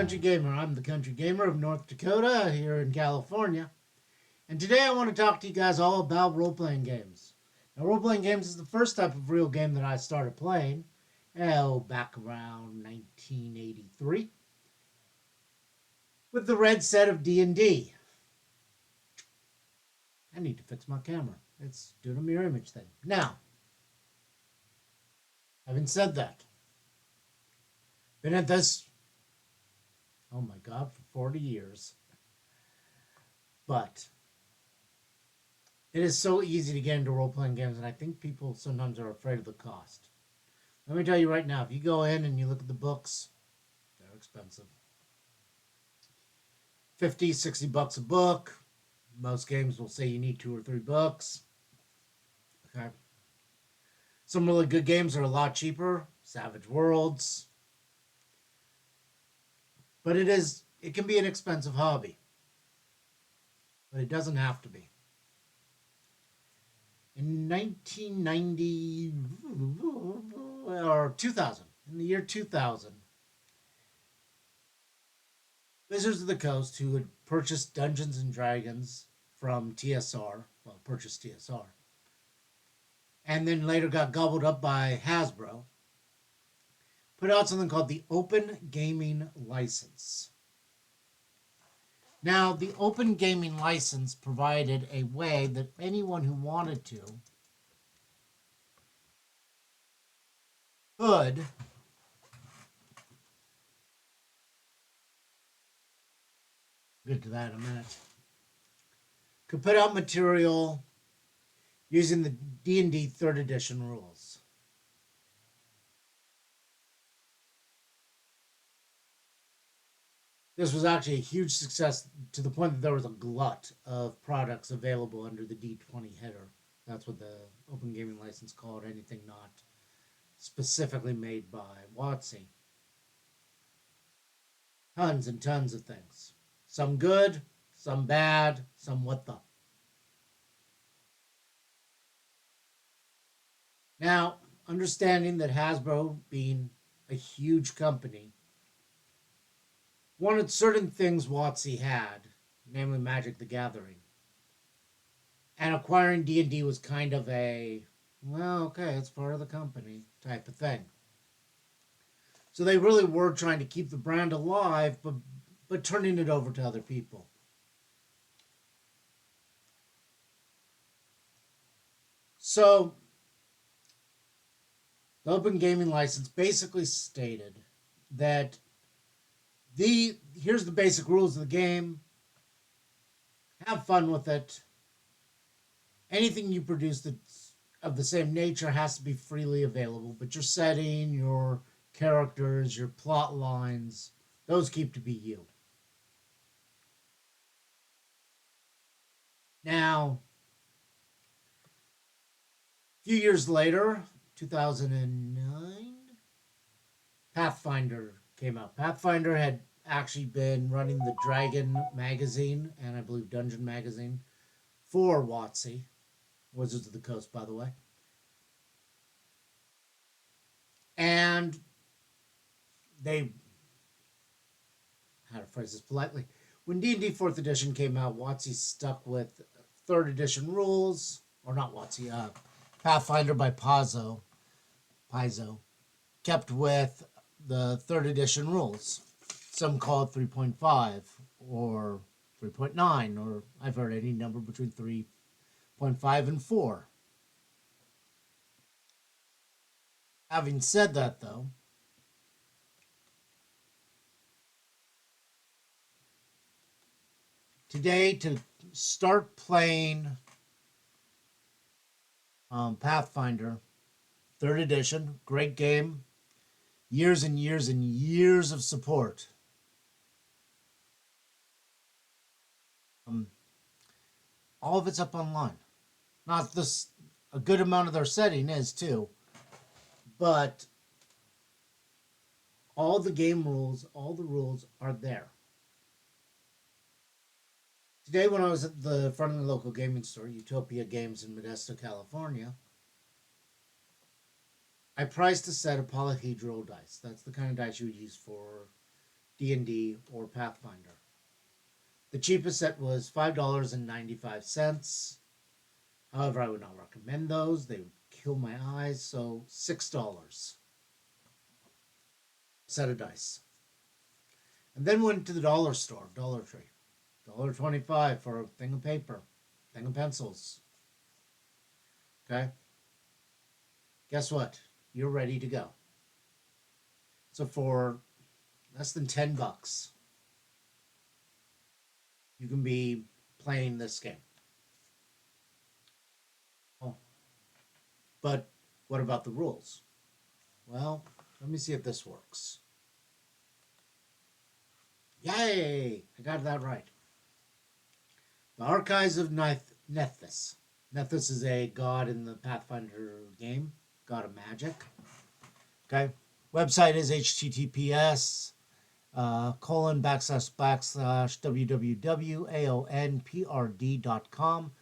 Country Gamer. I'm the Country Gamer of North Dakota here in California. And today I want to talk to you guys all about role playing games. Now, role playing games is the first type of real game that I started playing, back around 1983, with the red set of D&D. I need to fix my camera. It's doing a mirror image thing. Now, having said that, been at this, oh my God, for 40 years. But it is so easy to get into role-playing games, and I think people sometimes are afraid of the cost. Let me tell you right now, if you go in and you look at the books, they're expensive. 50, 60 bucks a book. Most games will say you need 2 or 3 books. Okay. Some really good games are a lot cheaper. Savage Worlds. But it can be an expensive hobby. But it doesn't have to be. In 1990 or 2000, in the year 2000, Wizards of the Coast, who had purchased Dungeons and Dragons from TSR, well, purchased TSR, and then later got gobbled up by Hasbro, put out something called the Open Gaming License. Now, the Open Gaming License provided a way that anyone who wanted to could get to that in a minute, could put out material using the D&D 3rd edition rules. This was actually a huge success to the point that there was a glut of products available under the D20 header. That's what the Open Gaming License called anything not specifically made by WotC. Tons and tons of things. Some good, some bad, some what the. Now, understanding that Hasbro, being a huge company, wanted certain things WotC had, namely Magic the Gathering. And acquiring D&D was kind of a, well, okay, it's part of the company type of thing. So they really were trying to keep the brand alive, but turning it over to other people. So the Open Gaming License basically stated that here's the basic rules of the game. Have fun with it. Anything you produce that's of the same nature has to be freely available, but your setting, your characters, your plot lines, those keep to be you. Now, a few years later, 2009, Pathfinder came out. Pathfinder had actually been running the Dragon magazine and I believe Dungeon magazine for WotC, Wizards of the Coast, by the way. And they, how to phrase this politely, when D&D 4th edition came out, WotC stuck with 3rd edition rules, or not WotC, Pathfinder by Paizo, kept with the 3rd edition rules. Some call it 3.5 or 3.9, or I've heard any number between 3.5 and 4. Having said that, though, today to start playing Pathfinder 3rd edition, great game, years and years and years of support. All of it's up online. Not this, a good amount of their setting is too, but all the game rules, all the rules are there. Today, when I was at the front of the local gaming store, Utopia Games in Modesto, California, I priced a set of polyhedral dice. That's the kind of dice you would use for D&D, or Pathfinder. The cheapest set was $5.95. However, I would not recommend those. They would kill my eyes. So $6 set of dice. And then went to the dollar store, Dollar Tree. $1.25 for a thing of paper, thing of pencils. Okay? Guess what? You're ready to go. So for less than $10, you can be playing this game. Oh, but what about the rules? Well, let me see if this works. Yay! I got that right. The Archives of Nethys. Nethys is a god in the Pathfinder game, god of magic. Okay. Website is https colon // www.aonprd.com.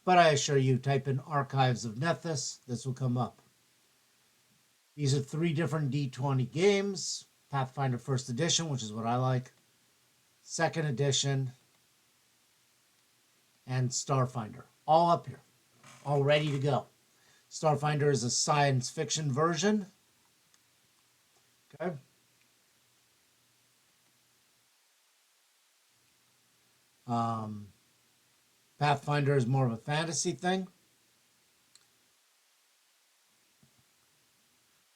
But I assure you, type in Archives of Nethys, this will come up. These are 3 different D20 games. Pathfinder First Edition, which is what I like. Second Edition. And Starfinder. All up here. All ready to go. Starfinder is a science fiction version. Okay. Pathfinder is more of a fantasy thing.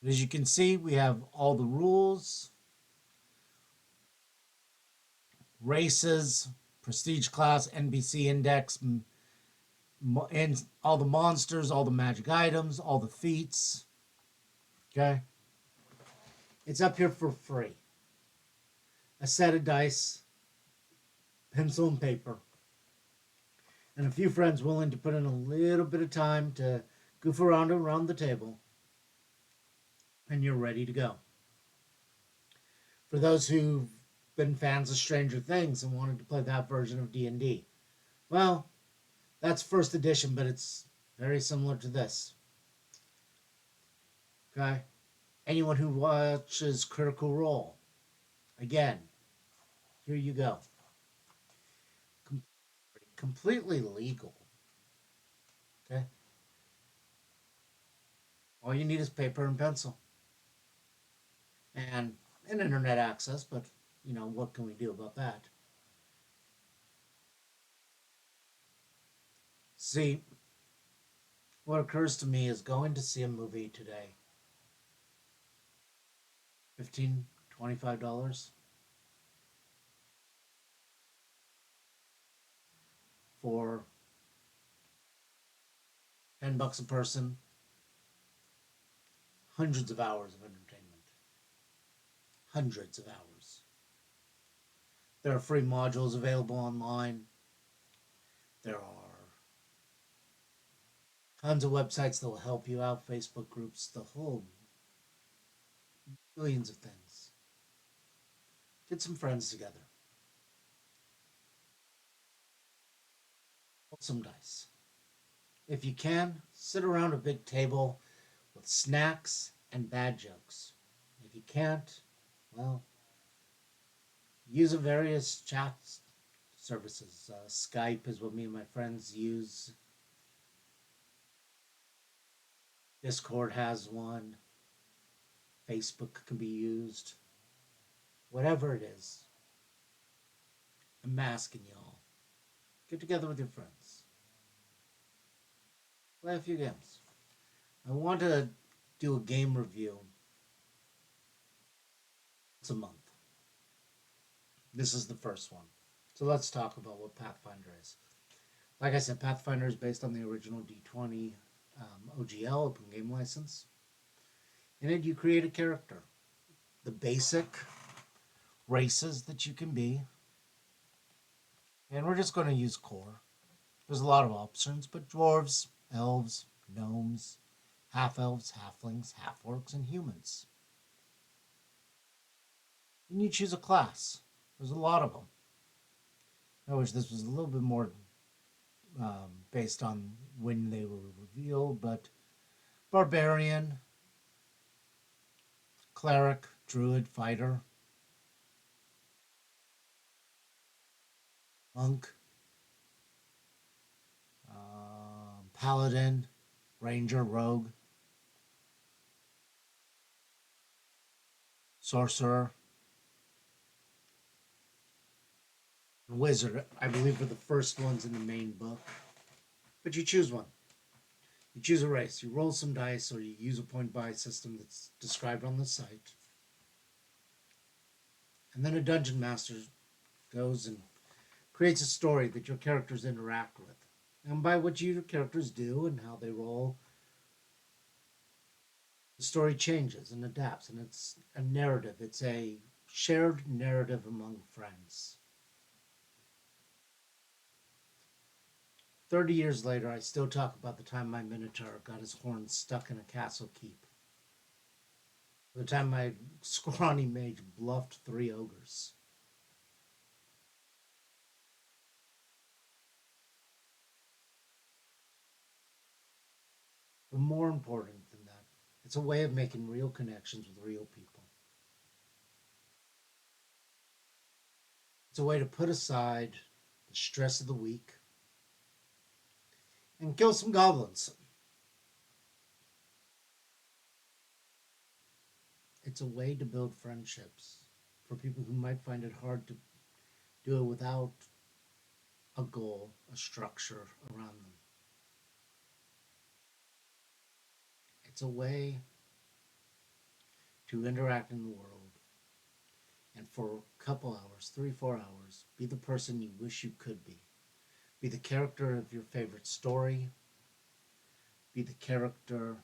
But as you can see, we have all the rules, races, prestige class, NBC index, and all the monsters, all the magic items, all the feats. Okay. It's up here for free. A set of dice, pencil and paper, and a few friends willing to put in a little bit of time to goof around the table, and you're ready to go. For those who've been fans of Stranger Things and wanted to play that version of D&D, well, that's first edition, but it's very similar to this. Okay? Anyone who watches Critical Role, again, here you go. Completely legal. Okay? All you need is paper and pencil. And an internet access, but, what can we do about that? See, what occurs to me is going to see a movie today. $15, $25 for $10 a person, hundreds of hours of entertainment. Hundreds of hours. There are free modules available online. There are tons of websites that will help you out, Facebook groups, the whole billions of things. Get some friends together. Roll some dice. If you can, sit around a big table with snacks and bad jokes. If you can't, well, use various chat services. Skype is what me and my friends use. Discord has one. Facebook can be used. Whatever it is. I'm asking y'all. Get together with your friends. Play a few games. I want to do a game review once a month. This is the first one. So let's talk about what Pathfinder is. Like I said, Pathfinder is based on the original D20 OGL, Open Game License. In it, you create a character. The basic races that you can be. And we're just going to use core. There's a lot of options, but dwarves, elves, gnomes, half-elves, halflings, half-orcs, and humans. And you choose a class. There's a lot of them. I wish this was a little bit more based on when they were revealed, but barbarian, cleric, druid, fighter. monk, paladin, ranger, rogue, sorcerer, and wizard. I believe are the first ones in the main book. But you choose one. You choose a race. You roll some dice, or you use a point buy system that's described on the site. And then a dungeon master goes and creates a story that your characters interact with. And by what your characters do and how they roll, the story changes and adapts. And it's a narrative, it's a shared narrative among friends. 30 years later, I still talk about the time my Minotaur got his horns stuck in a castle keep. The time my scrawny mage bluffed 3 ogres. But more important than that, it's a way of making real connections with real people. It's a way to put aside the stress of the week and kill some goblins. It's a way to build friendships for people who might find it hard to do it without a goal, a structure around them. It's a way to interact in the world and for a couple hours, 3, 4 hours, be the person you wish you could be. Be the character of your favorite story. Be the character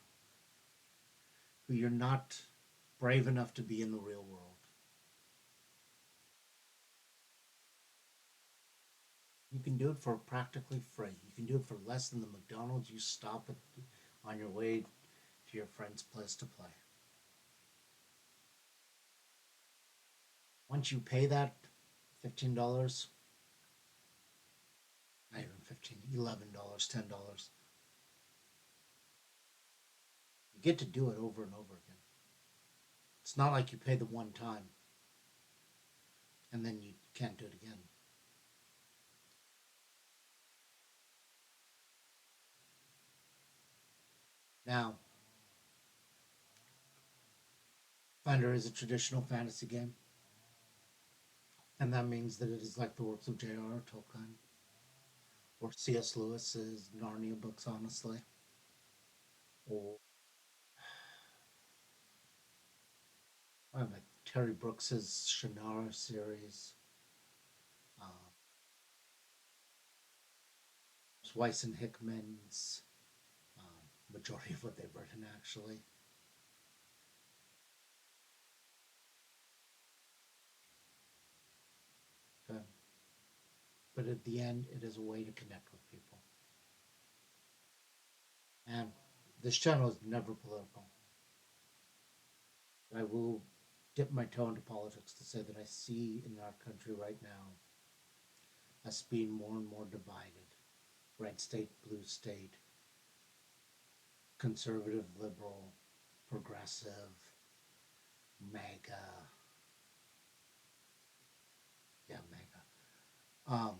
who you're not brave enough to be in the real world. You can do it for practically free. You can do it for less than the McDonald's you stop at on your way to your friend's place to play. Once you pay that $15, not even 15, $11, $10, you get to do it over and over again. It's not like you pay the one time and then you can't do it again. Now, Pathfinder is a traditional fantasy game, and that means that it is like the works of J.R.R. Tolkien or C.S. Lewis's Narnia books, honestly, or Terry Brooks's Shannara series, uh, Weiss and Hickman's majority of what they've written, actually. Okay. But at the end, it is a way to connect with people. And this channel is never political. I will dip my toe into politics to say that I see in our country right now us being more and more divided. Red state, blue state, conservative, liberal, progressive, MAGA. Yeah, MAGA.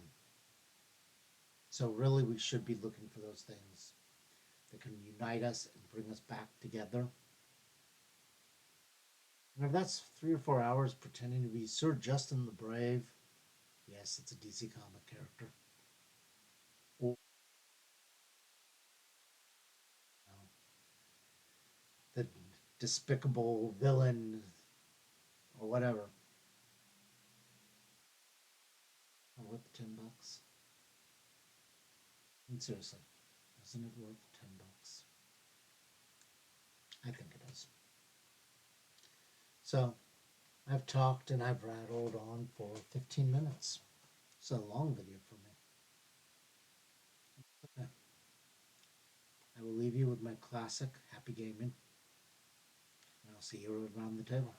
So really, we should be looking for those things that can unite us and bring us back together. And if that's 3 or 4 hours pretending to be Sir Justin the Brave, yes, it's a DC comic character. Or you know, the despicable villain or whatever. Or worth $10. And seriously, isn't it worth $10? I think it is. So I've talked and I've rattled on for 15 minutes. It's a long video for me. Okay. I will leave you with my classic happy gaming, and I'll see you around the table.